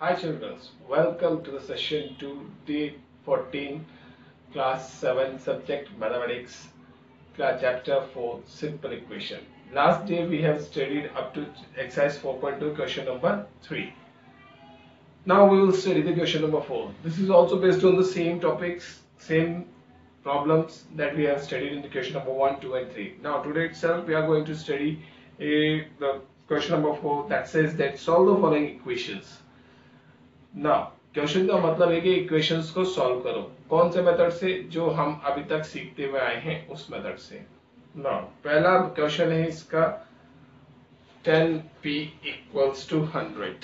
Hi children, welcome to the session 2 day 14 class 7 subject mathematics class chapter 4 simple equation. Last day we have studied up to exercise 4.2 question number 3. Now we will study the question number 4. This is also based on the same topics, same problems that we have studied in the question number 1, 2 and 3. Now today itself we are going to study the question number 4 that says that solve the following equations. Now question का मतलब है कि equations को solve करो कौन से method से जो हम अभी तक सीखते हुए आए हैं उस मेथड से। नाउ पहला क्वेश्चन है इसका 10p इक्वल्स टू 100।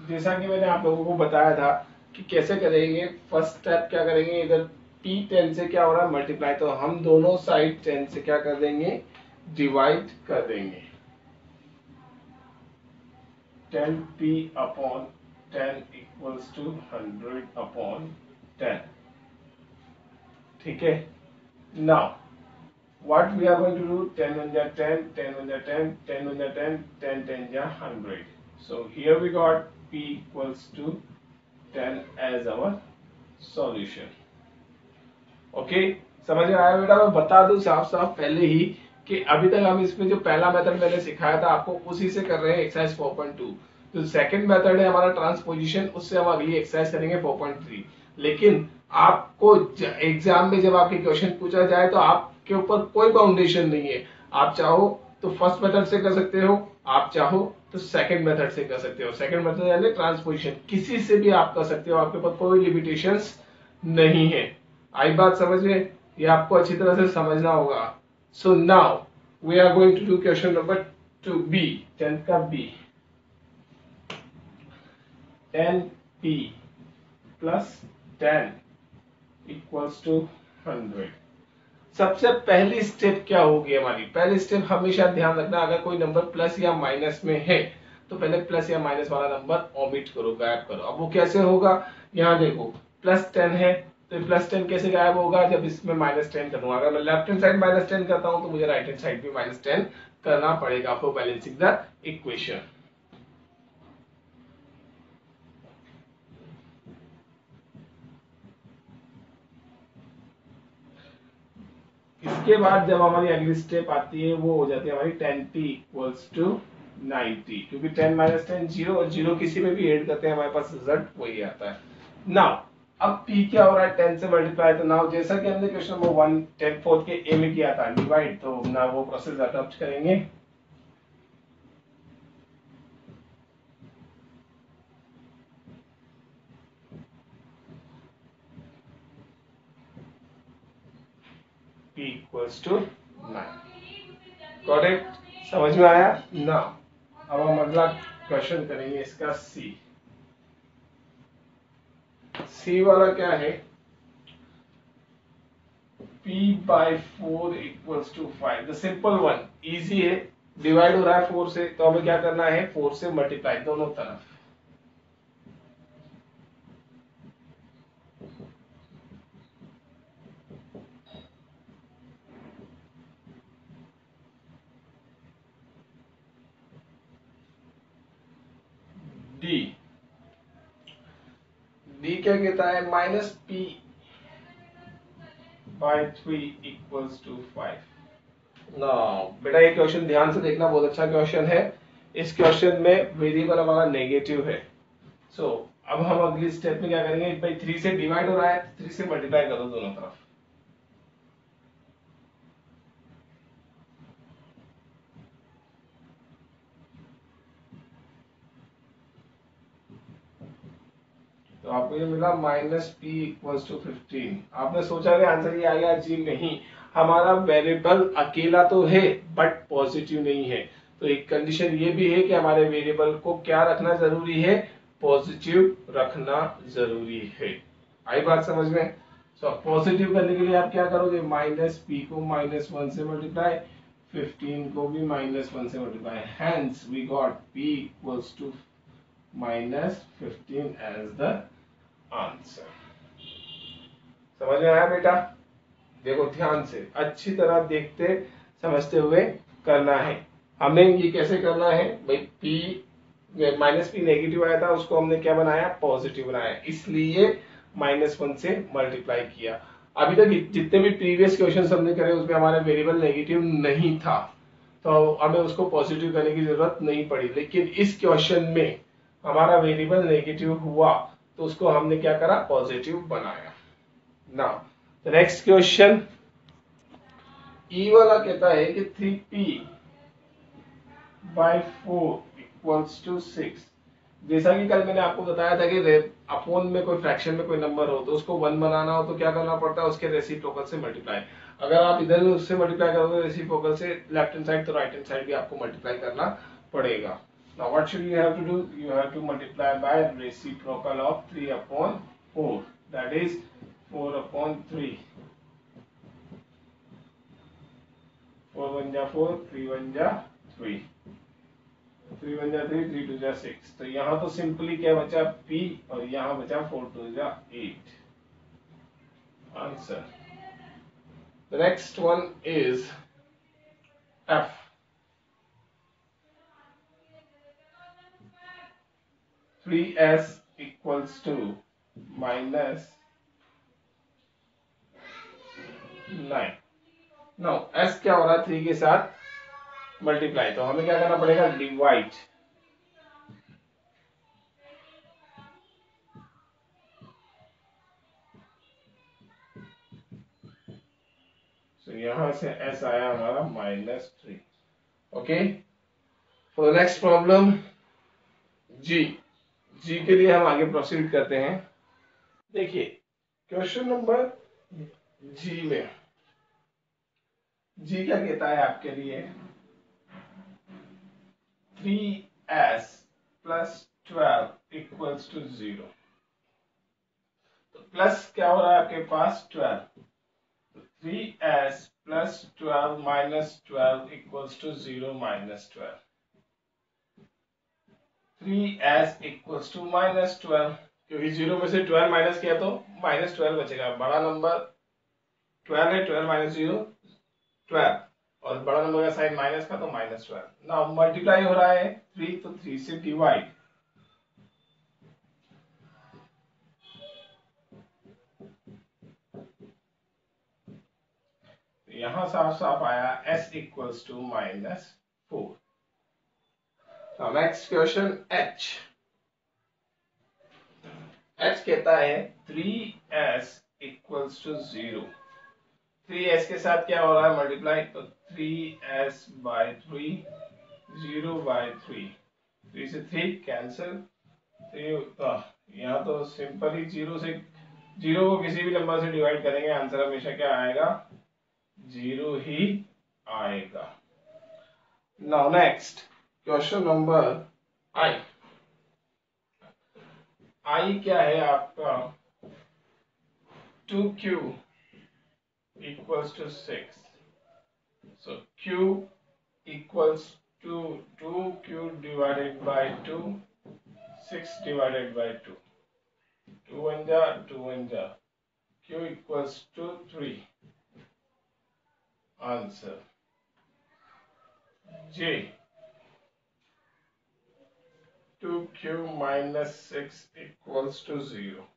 जैसा कि मैंने आप लोगों को बताया था कि कैसे करेंगे। फर्स्ट स्टेप क्या करेंगे, इधर p 10 से क्या हो रहा है मल्टीप्लाई, तो हम दोनों साइड 10 से क्या कर देंगे डिवाइड कर देंगे। 10p upon 10 equals to 100 upon 10। ठीक है। Now what we are going to do, 10 1 ja 10, 10 1 ja 10, 10 1 ja 10, 10 10 ja 100. So here we got p equals to 10 as our solution. Okay, समझ में आया बेटा? मैं बता दूं साफ साफ पहले ही कि अभी तक हम इसमें जो पहला मेथड मैंने सिखाया था आपको उसी से कर रहे हैं एक्सरसाइज 4.2। जो सेकंड मेथड है हमारा ट्रांसपोजिशन, उससे हम अगली एक्सरसाइज करेंगे 4.3। लेकिन आपको एग्जाम में जब आपके क्वेश्चन पूछा जाए तो आपके ऊपर कोई बाउंडेशन नहीं है। आप चाहो तो फर्स्ट मेथड से कर सकते हो, आप चाहो तो सेकंड मेथड से कर सकते हो। सेकंड मेथड यानी ट्रांसपोजिशन, किसी से भी आप कर सकते हो, आपके ऊपर कोई लिमिटेशंस नहीं है। आई बात समझ में? ये आपको अच्छी तरह से समझना होगा। So now we are going to do question number 2 B, 10 का B. 10p plus 10 equals to 100। सबसे पहली स्टेप क्या होगी हमारी? पहली स्टेप हमेशा ध्यान रखना, अगर कोई नंबर प्लस या माइनस में है तो पहले प्लस या माइनस वाला नंबर ओमिट करो, गायब करो। अब वो कैसे होगा, यहाँ देखो प्लस 10 है तो प्लस 10 कैसे गायब होगा जब इसमें माइनस 10 करूंगा। अगर मैं लेफ्ट हैंड साइड माइनस 10 करता हूं तो मुझे राइट हैंड साइड भी माइनस 10 करना पड़ेगा फॉर बैलेंसिंग द इक्वेशन। इसके बाद जब हमारी अगली स्टेप आती है वो हो जाती है हमारी 10p इक्वल्स टू 90, क्योंकि 10 माइनस 10 जीरो, और जीरो किसी में भी ऐड करते हैं हमारे पास रिजल्ट वही आता है। नाउ अब p क्या हो रहा है 10 से मल्टीप्लाई, तो नाउ जैसा कि हमने क्वेश्चन नंबर 1 10 4 के a में किया था डिवाइड, तो ना वो प्रोसेस अडॉप्ट करेंगे। p equals to 9। Got it? समझ में आया? नाउ अब हम अगला क्वेश्चन करेंगे इसका सी वाला क्या है, p by 4 equals to 5। The simple one, easy है, डिवाइड हो रहा है 4 से तो हमें क्या करना है 4 से मल्टीप्लाई दोनों तरफ। डी डी क्या कहता है, minus p by 3 equals to 5। ना बेटा ये क्वेश्चन ध्यान से देखना, बहुत अच्छा क्वेश्चन है। इस क्वेश्चन में वेरिएबल हमारा नेगेटिव है। सो अब हम अगली स्टेप में क्या करेंगे, भाई 3 से डिवाइड हो रहा है 3 से मल्टीप्लाई करो दोनों तरफ। तो आपको ये मिला माइनस पी इक्वल्स टू 15। आपने सोचा कि आंसर ये आएगा, जी नहीं, हमारा वेरिएबल अकेला तो है बट पॉजिटिव नहीं है। तो एक कंडीशन ये भी है कि हमारे वेरिएबल को क्या रखना जरूरी है, पॉजिटिव रखना जरूरी है। आई बात समझ में? तो पॉजिटिव करने के लिए आप क्या करोगे, माइनस पी को -1 से मल्टीप्लाई, 15 को भी -1 से multiply, hence we got P equals to -15 as the answer। समझ में आया बेटा? देखो ध्यान से अच्छी तरह देखते समझते हुए करना है। हमें ये कैसे करना है भाई, पी माइनस पी नेगेटिव आया था, उसको हमने क्या बनाया, पॉजिटिव बनाया, इसलिए -1 से मल्टीप्लाई किया। अभी तक जितने भी प्रीवियस क्वेश्चन हमने करे उसमें हमारा वेरिएबल नेगेटिव नहीं था, तो हमें उसको पॉजिटिव करने की जरूरत नहीं पड़ी। लेकिन इस क्वेश्चन में हमारा वेरिएबल नेगेटिव हुआ तो उसको हमने क्या करा, पॉजिटिव बनाया। नाउ नेक्स्ट क्वेश्चन, ई वाला कहता है कि 3p by 4 इक्वल्स टू 6। जैसा कि कल मैंने आपको बताया था कि अपोन में कोई फ्रैक्शन में कोई नंबर हो तो उसको 1 बनाना हो तो क्या करना पड़ता है, उसके रेसिप्रोकल से मल्टीप्लाई। अगर आप इधर उससे मल्टीप्लाई करोगे रेसिप्रोकल से लेफ्ट हैंड साइड, तो राइट हैंड साइड भी आपको मल्टीप्लाई करना पड़ेगा। Now what should you have to do, you have to multiply by reciprocal of 3/4, that is 4/3। 4 1 जा 4, 3 1 जा 3, 3 1 जा 3, 3 2 जा 6। तो यहाँ तो सिंपली क्या बचा, P, और यहाँ बचा 4 2 जा 8। Answer. The next one is F। 3s equals to -9। Now s क्या हो रहा है, 3 के साथ मल्टीप्लाई, तो हमें क्या करना पड़ेगा, डिवाइड। तो यहां से s आया हमारा -3। Okay, for the next problem G, G के लिए हम आगे प्रोसीड करते हैं। देखिए क्वेश्चन नंबर जी में, जी क्या कहता है आपके लिए, 3s plus 12 equals to 0। तो प्लस क्या हो रहा है आपके पास, 12, तो 3s plus 12 minus 12 equals to 0 minus 12। 3s equals to -12, क्योंकि 0 में से 12 माइनस किया तो -12 बचेगा। बड़ा नंबर 12 है, 12 माइनस 0 12, और बड़ा नंबर का साइन माइनस का तो -12। ना मल्टीप्लाई हो रहा है 3, तो 3 से डिवाइड, यहां साफ साफ आया s equals to -4। Now next question h। h कहता है 3s इक्वल्स टू 0। 3s के साथ क्या हो रहा है, मल्टीप्लाई, तो 3s बाय 3, 0 बाय 3, 3 से 3 कैंसिल, 3, तो यहाँ तो सिंपल ही 0 से, 0 को किसी भी नंबर से डिवाइड करेंगे आंसर हमेशा क्या आएगा, 0 ही आएगा। नाउ नेक्स्ट क्वेश्चन नंबर आई। आई क्या है आपका, 2q equals to 6। So q equals to 2q divided by 2, 6 divided by 2, 2 1 जा 2 1 जा, q equals to 3। Answer J, 2q minus 6 equals to 0।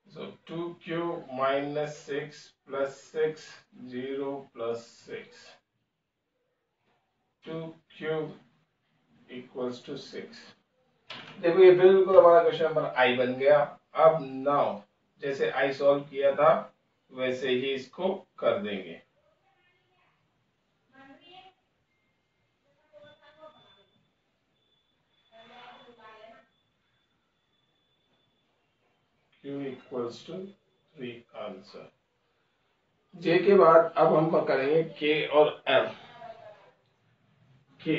So 2q minus 6 plus 6, 0 plus 6, 2q equals to 6। देखो ये बिल्कुल हमारा question number आई बन गया। अब now जैसे आई सॉल्व किया था वैसे ही इसको कर देंगे। Q equals to 3 answer. J के बाद अब हम करेंगे K और L। K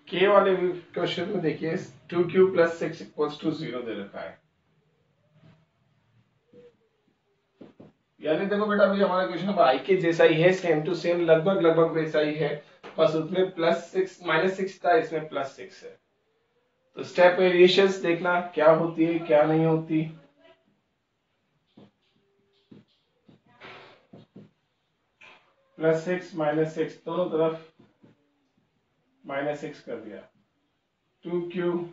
K वाले क्वेश्चन में देखिए 2q plus 6 equals to 0 दे रखा है। यानी देखो बेटा अभी हमारा क्वेश्चन नंबर आई के जैसा ही है, सेम टू सेम, लगभग वैसा ही है, बस उसमें -6 था, इसमें +6 है। तो स्टेप वेरिएशंस देखना क्या होती है क्या नहीं होती। +6 -6 दोनों तरफ -6 कर दिया। 2q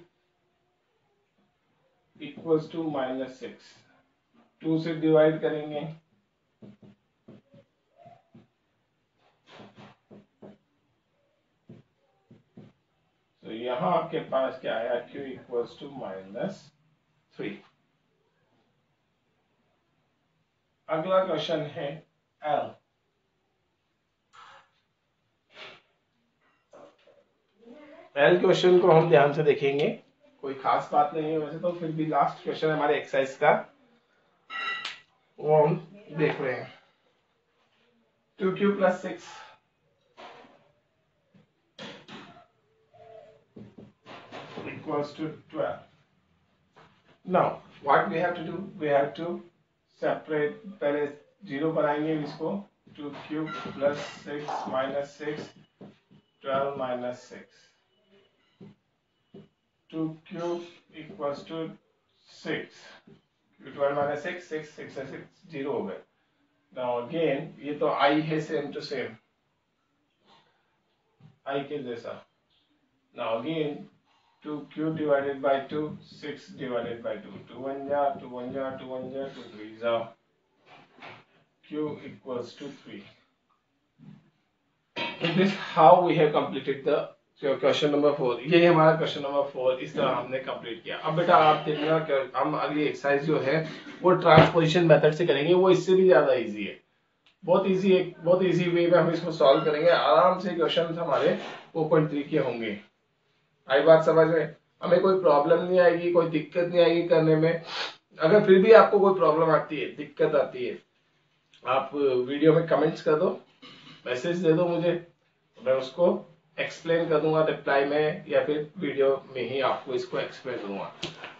इक्वल्स टू -6, 2 से डिवाइड करेंगे, तो यहां आपके पास क्या आया, q इक्वल्स टू -3। अगला क्वेश्चन है L। L क्वेश्चन को हम ध्यान से देखेंगे, कोई खास बात नहीं है वैसे तो, फिर भी लास्ट क्वेश्चन हमारे एक्सरसाइज का, वो हम देख रहे हैं। 2q + 6 equals to 12. Now what we have to do, we have to separate, पहले 0 बनाएंगे इसको, 2q + 6 - 6 12 - 6, 2q equals to 6, 12 - 6 6 6 से 6 0 हो गए। Now again ये तो I है सेम टू सेम, I के जैसा। Now again 2q divided by 2, 6 divided by 2, 2 1 जा 2 1 जा 2 1 जा 2 3 जा, q equals to 3. So this how we have completed the question number 4। ये हमारा क्वेश्चन नंबर 4, इस तरह हमने कंप्लीट किया। अब बेटा आप देखना, हम अगली एक्सरसाइज जो है वो ट्रांसपोजिशन मेथड से करेंगे, वो इससे भी ज्यादा इजी है, बहुत इजी वे में हम इसको सॉल्व करेंगे आराम से। क्वेश्चन हमारे 4.3 के होंगे। आई बात समझ में? हमें कोई प्रॉब्लम नहीं आएगी, कोई दिक्कत नहीं आएगी करने में। अगर फिर भी आपको कोई प्रॉब्लम आती है, दिक्कत आती है, आप वीडियो में कमेंट्स कर दो, मैसेज दे दो मुझे, मैं उसको एक्सप्लेन कर दूंगा रिप्लाई में, या फिर वीडियो में ही आपको इसको एक्सप्लेन करूंगा।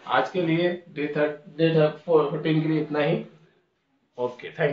आज के लिए डे 14 के लिए इतना ही। Okay, thank you.